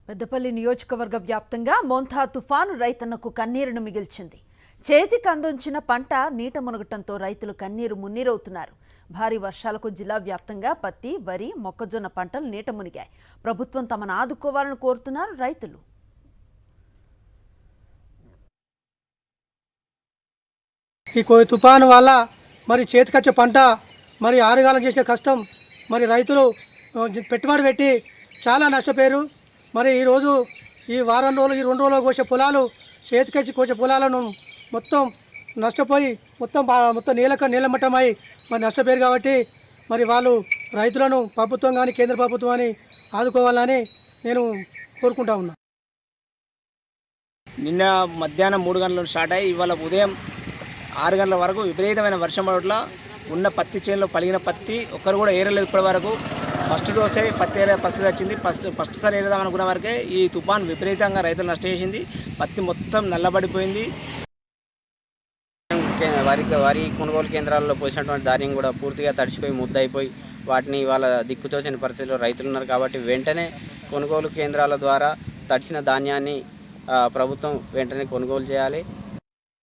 పెద్దపల్లి నియోజకవర్గ వ్యాప్తంగా మోంథా తుఫాను రైతన్నకు కన్నీరును మిగిల్చింది. చేతికి అందించిన పంట నీట మునగటంతో రైతులు కన్నీరు మున్నీరవుతున్నారు. భారీ వర్షాలకు జిల్లా వ్యాప్తంగా పత్తి, వరి, మొక్కజొన్న పంటలు నీట మునిగాయి. ప్రభుత్వం తమను ఆదుకోవాలని కోరుతున్నారు రైతులు. ఈ తుఫాను వల్ల మరి చేతికొచ్చే పంట మరి ఆరుగాలం చేసే కష్టం మరి రైతులు పెట్టుబడి పెట్టి చాలా నష్టపోయారు. మరి ఈరోజు ఈ వారం రోజులు ఈ 2 రోజులు కోసే పొలాలు చేతికొచ్చి కోసే పొలాలను మొత్తం నష్టపోయి మొత్తం నీలమట్టమై మరి నష్టపోయారు. కాబట్టి మరి వాళ్ళు రైతులను ప్రభుత్వం కానీ కేంద్ర ప్రభుత్వం అని ఆదుకోవాలని నేను కోరుకుంటా ఉన్నా. నిన్న మధ్యాహ్నం 3 గంటలకు స్టార్ట్ అయ్యి ఇవాళ ఉదయం 6 గంటల వరకు విపరీతమైన వర్షం పడట్ల ఉన్న పత్తి చేనులో పలిగిన పత్తి ఒక్కరు కూడా ఏరలేదు. ఇప్పటి వరకు ఫస్ట్ డోసే పత్తి వచ్చింది. ఫస్ట్ సారి ఏరేదాం అనుకున్న వరకే ఈ తుఫాన్ విపరీతంగా రైతులు నష్టం చేసింది. పత్తి మొత్తం నల్లబడిపోయింది. వరి కొనుగోలు కేంద్రాల్లో పోసినటువంటి ధాన్యం కూడా పూర్తిగా తడిసిపోయి ముద్దయిపోయి వాటిని వాళ్ళ దిక్కుతోచని పరిస్థితిలో రైతులు ఉన్నారు. కాబట్టి వెంటనే కొనుగోలు కేంద్రాల ద్వారా తడిసిన ధాన్యాన్ని ప్రభుత్వం వెంటనే కొనుగోలు చేయాలి.